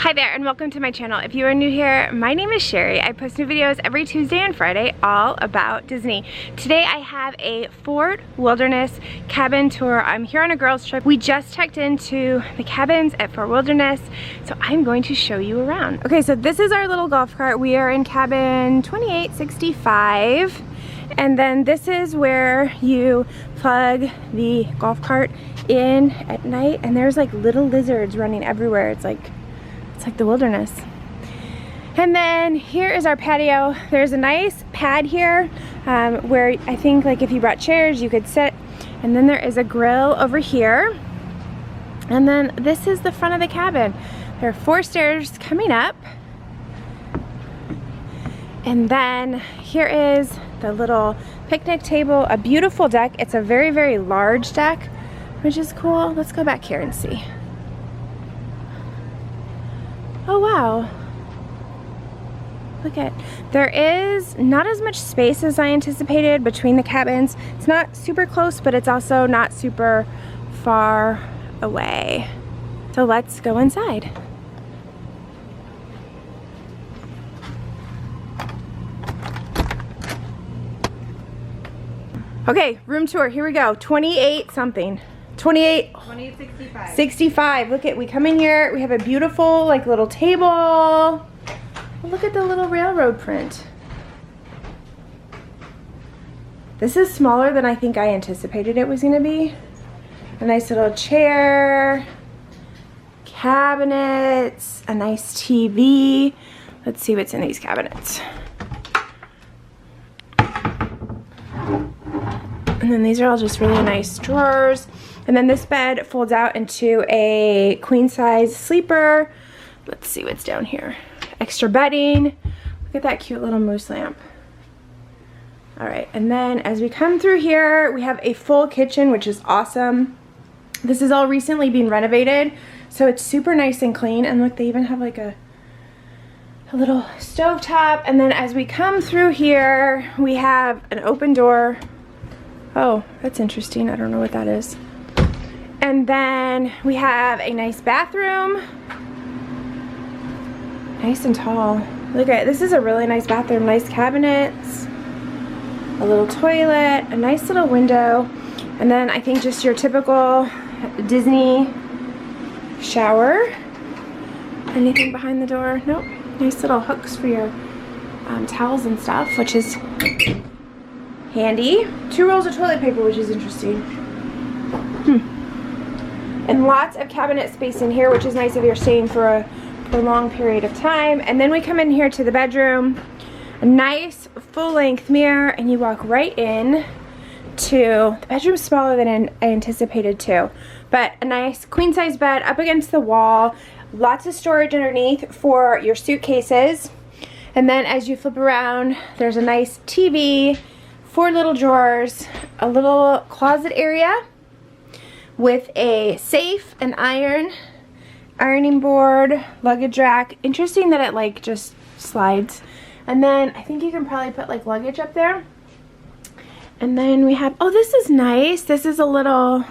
Hi there and welcome to my channel. If you are new here, my name is Cheri. I post new videos every Tuesday and Friday all about Disney. Today I have a Fort Wilderness cabin tour. I'm here on a girls trip. We just checked into the cabins at Fort Wilderness, so I'm going to show you around. Okay, so this is our little golf cart. We are in cabin 2865. And then this is where you plug the golf cart in at night, and there's like little lizards running everywhere. It's like the wilderness. And then here is our patio. There's a nice pad here where I think like if you brought chairs you could sit, and then there is a grill over here. And then this is the front of the cabin. There are 4 stairs coming up, and then here is the little picnic table, a beautiful deck. It's a very, very large deck, which is cool. Let's go back here and see. Oh wow, look at, there is not as much space as I anticipated between the cabins. It's not super close, but it's also not super far away. So let's go inside. Okay, room tour, here we go. 28 something. 2865. Look at, we come in here, we have a beautiful like little table. Look at the little railroad print. This is smaller than I think I anticipated it was gonna be. A nice little chair, cabinets, a nice TV. Let's see what's in these cabinets. And then these are all just really nice drawers. And then this bed folds out into a queen size sleeper. Let's see what's down here. Extra bedding. Look at that cute little moose lamp. All right, and then as we come through here, we have a full kitchen, which is awesome. This is all recently being renovated, so it's super nice and clean. And look, they even have like a little stovetop. And then as we come through here, we have an open door. Oh, that's interesting. I don't know what that is. And then we have a nice bathroom. Nice and tall. Look at, this is a really nice bathroom. Nice cabinets, a little toilet, a nice little window. And then I think just your typical Disney shower. Anything behind the door? Nope. Nice little hooks for your towels and stuff, which is handy. 2 rolls of toilet paper, which is interesting. And lots of cabinet space in here, which is nice if you're staying for a long period of time. And then we come in here to the bedroom. A nice full-length mirror, and you walk right in to the bedroom. Smaller than I anticipated too, but a nice queen-size bed up against the wall. Lots of storage underneath for your suitcases. And then as you flip around, there's a nice TV, 4 little drawers, a little closet area with a safe, an ironing board, luggage rack. Interesting that it like just slides. And then I think you can probably put like luggage up there. And then we have, oh, this is nice. This is a little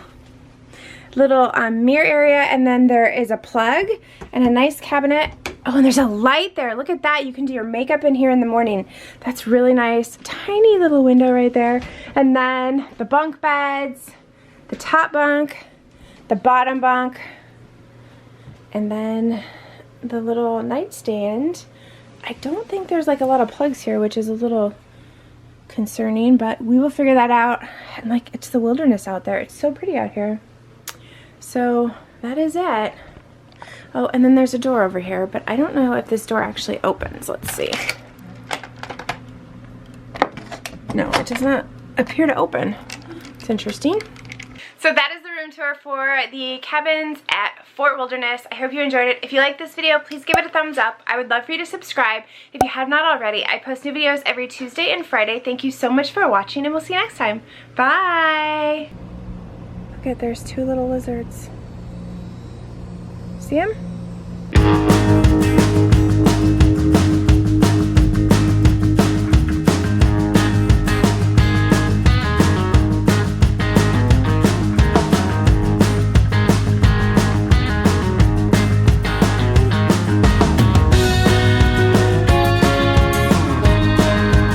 mirror area, and then there is a plug and a nice cabinet. Oh, and there's a light there. Look at that. You can do your makeup in here in the morning. That's really nice. Tiny little window right there. And then the bunk beds, the top bunk, the bottom bunk, and then the little nightstand. I don't think there's like a lot of plugs here, which is a little concerning, but we will figure that out. And like, it's the wilderness out there. It's so pretty out here. So that is it. Oh, and then there's a door over here, but I don't know if this door actually opens. Let's see. No, it does not appear to open. It's interesting. So that is the room tour for the cabins at Fort Wilderness. I hope you enjoyed it. If you like this video, please give it a thumbs up. I would love for you to subscribe if you have not already. I post new videos every Tuesday and Friday. Thank you so much for watching, and we'll see you next time. Bye! Look at, there's 2 little lizards. See them?